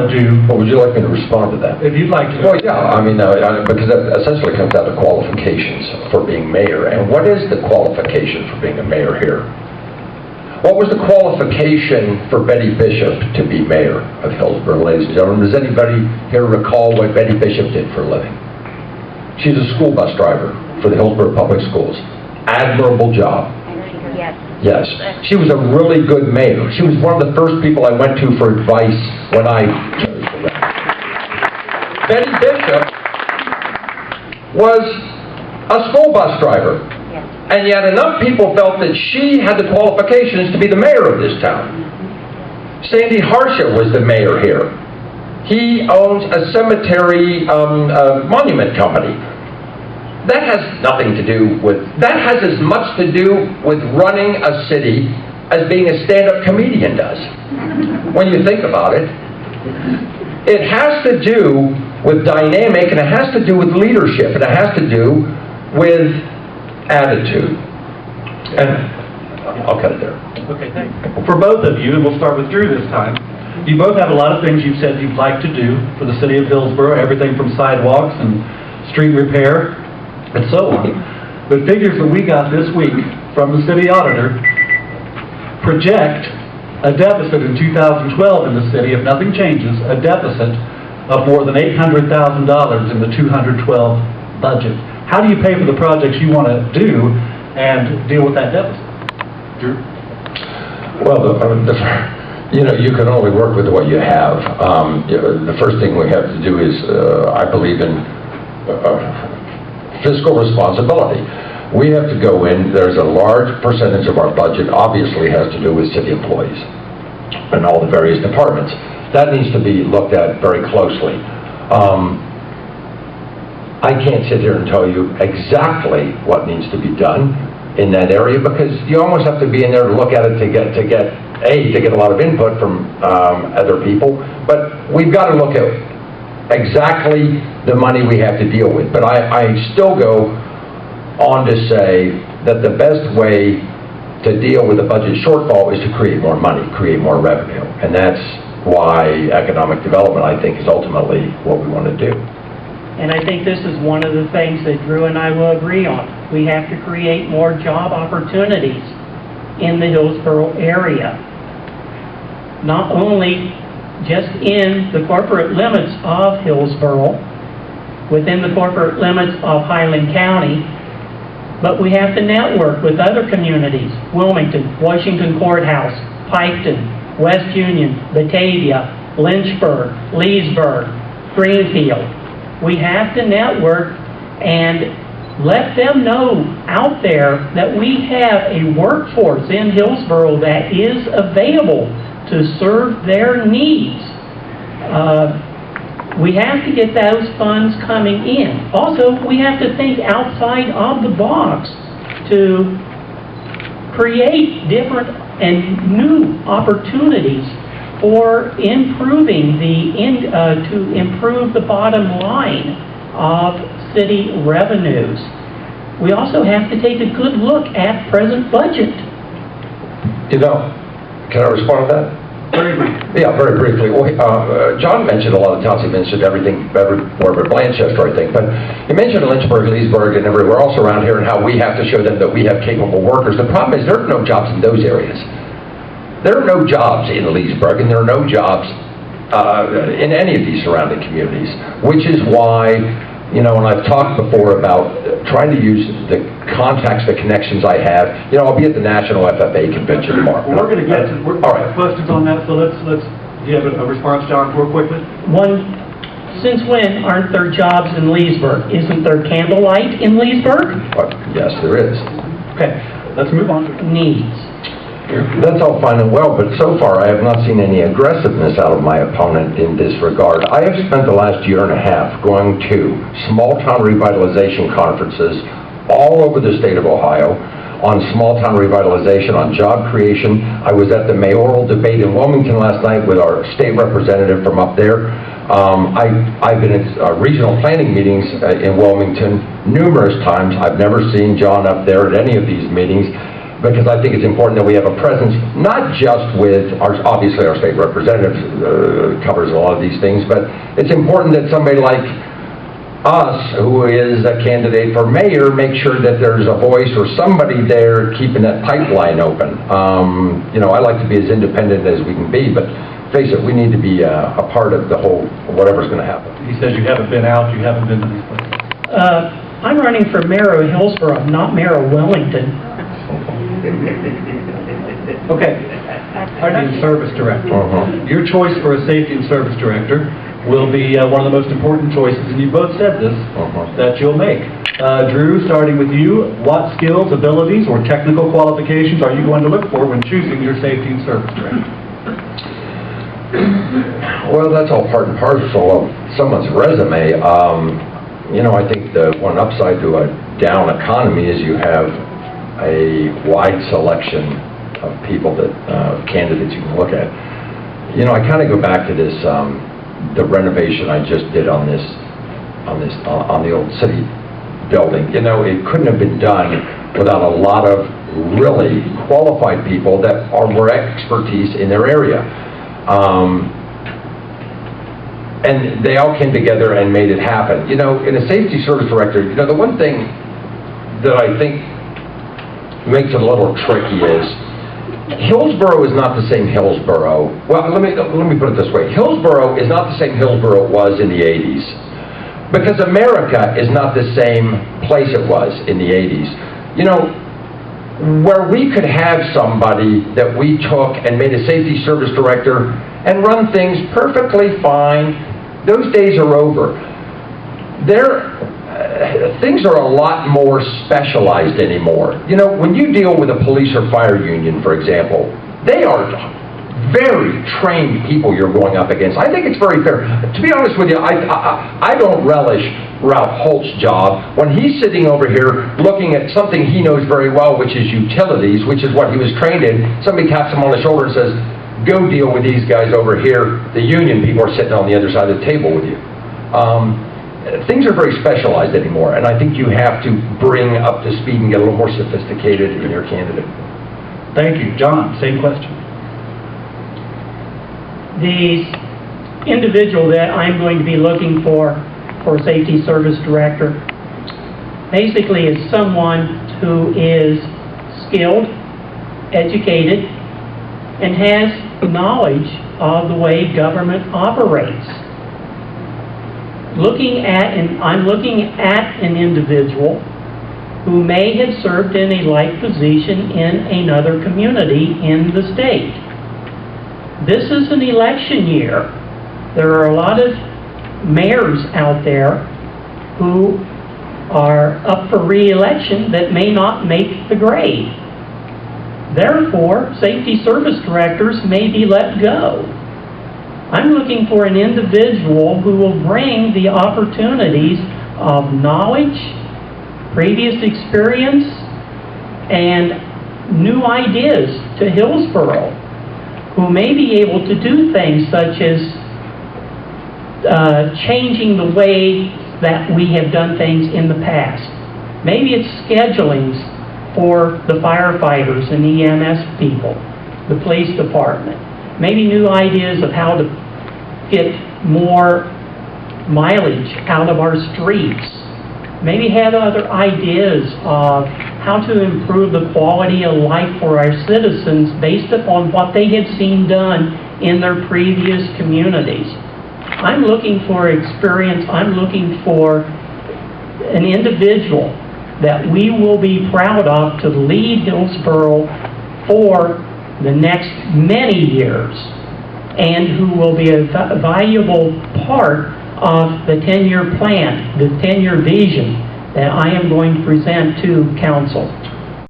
do. Well, would you like me to respond to that? If you'd like to. Well, yeah, I mean, because that essentially comes down to qualifications for being mayor. And what is the qualification for being a mayor here? What was the qualification for Betty Bishop to be mayor of Hillsboro, ladies and gentlemen? Does anybody here recall what Betty Bishop did for a living? She's a school bus driver for the Hillsboro Public Schools. Admirable job. Yes. Yes. She was a really good mayor. She was one of the first people I went to for advice when I chose to run. Betty Bishop was a school bus driver. Yes. And yet enough people felt that she had the qualifications to be the mayor of this town. Sandy Harsha was the mayor here. He owns a cemetery monument company. That has nothing to do with, that has as much to do with running a city as being a stand-up comedian does. When you think about it, it has to do with dynamic, and it has to do with leadership, and it has to do with attitude. And I'll cut it there. Okay, thanks. For both of you, and we'll start with Drew this time, you both have a lot of things you've said you'd like to do for the city of Hillsboro, everything from sidewalks and street repair and so on. The figures that we got this week from the city auditor project a deficit in 2012 in the city, if nothing changes, a deficit of more than $800,000 in the 2012 budget. How do you pay for the projects you want to do and deal with that deficit? Drew? Well, you know, you can only work with what you have. The first thing we have to do is, I believe in fiscal responsibility. We have to go in, there's a large percentage of our budget obviously has to do with city employees and all the various departments. That needs to be looked at very closely. I can't sit here and tell you exactly what needs to be done in that area, because you almost have to be in there to look at it to get a lot of input from other people. But we've got to look at exactly the money we have to deal with. But I still go on to say that the best way to deal with a budget shortfall is to create more money, create more revenue. And that's why economic development, I think, is ultimately what we want to do. And I think this is one of the things that Drew and I will agree on. We have to create more job opportunities in the Hillsboro area. Not only just in the corporate limits of Hillsboro, within the corporate limits of Highland County, but we have to network with other communities: Wilmington, Washington Courthouse, Piketon, West Union, Batavia, Lynchburg, Leesburg, Greenfield. We have to network and let them know out there that we have a workforce in Hillsboro that is available to serve their needs. We have to get those funds coming in. Also, we have to think outside of the box to create different and new opportunities for improving to improve the bottom line of city revenues. We also have to take a good look at present budget. You know, can I respond to that? Very briefly. Yeah, very briefly. Well, John mentioned a lot of towns. He mentioned everything, everywhere but Blanchester, I think. But he mentioned Lynchburg, Leesburg, and everywhere else around here, and how we have to show them that we have capable workers. The problem is there are no jobs in those areas. There are no jobs in Leesburg, and there are no jobs in any of these surrounding communities, which is why, you know, and I've talked before about trying to use the contacts, the connections I have. You know, I'll be at the National FFA convention tomorrow. Well, we're going to get to all right. questions on that, so let's do you have a response, John, real quickly? Since when aren't there jobs in Leesburg? Isn't there candlelight in Leesburg? Yes, there is. Okay, let's move on. Needs. That's all fine and well, but so far I have not seen any aggressiveness out of my opponent in this regard. I have spent the last year and a half going to small-town revitalization conferences all over the state of Ohio on small-town revitalization, on job creation. I was at the mayoral debate in Wilmington last night with our state representative from up there. I've been at regional planning meetings in Wilmington numerous times. I've never seen John up there at any of these meetings. because I think it's important that we have a presence, not just with, obviously our state representatives covers a lot of these things, but it's important that somebody like us, who is a candidate for mayor, make sure that there's a voice or somebody there keeping that pipeline open. You know, I like to be as independent as we can be, but face it, we need to be a part of the whole, whatever's going to happen. He says you haven't been out, you haven't been to these places. I'm running for mayor of Hillsboro, not mayor of Wellington. Okay. Safety and Service Director. Your choice for a Safety and Service Director will be one of the most important choices, and you both said this, that you'll make. Drew, starting with you, what skills, abilities, or technical qualifications are you going to look for when choosing your Safety and Service Director? Well, that's all part and parcel of someone's resume. You know, I think the one upside to a down economy is you have a wide selection of people that, candidates you can look at. You know, I kind of go back to this, the renovation I just did on the old city building. You know, it couldn't have been done without a lot of really qualified people that were expertise in their area. And they all came together and made it happen. You know, in a safety service director, you know, the one thing that I think makes it a little tricky is Hillsboro is not the same Hillsboro. Well, let me put it this way. Hillsboro is not the same Hillsboro it was in the 80s. Because America is not the same place it was in the 80s. You know, where we could have somebody that we took and made a safety service director and run things perfectly fine, those days are over. Things are a lot more specialized anymore. You know, when you deal with a police or fire union, for example, they are very trained people you're going up against. I think it's very fair. To be honest with you, I don't relish Ralph Holt's job when he's sitting over here looking at something he knows very well, which is utilities, which is what he was trained in. Somebody taps him on the shoulder and says, go deal with these guys over here. The union people are sitting on the other side of the table with you. Things are very specialized anymore, and I think you have to bring up to speed and get a little more sophisticated in your candidate. Thank you. John, same question. The individual that I'm going to be looking for Safety Service Director basically is someone who is skilled, educated, and has knowledge of the way government operates. I'm looking at an individual who may have served in a like position in another community in the state. This is an election year. There are a lot of mayors out there who are up for re-election that may not make the grade. Therefore, safety service directors may be let go. I'm looking for an individual who will bring the opportunities of knowledge, previous experience, and new ideas to Hillsboro, who may be able to do things such as changing the way that we have done things in the past. Maybe it's schedulings for the firefighters and EMS people, the police department. Maybe new ideas of how to get more mileage out of our streets. Maybe have other ideas of how to improve the quality of life for our citizens based upon what they had seen done in their previous communities. I'm looking for experience. I'm looking for an individual that we will be proud of to lead Hillsboro for the next many years, and who will be a valuable part of the 10-year plan, the 10-year vision that I am going to present to council.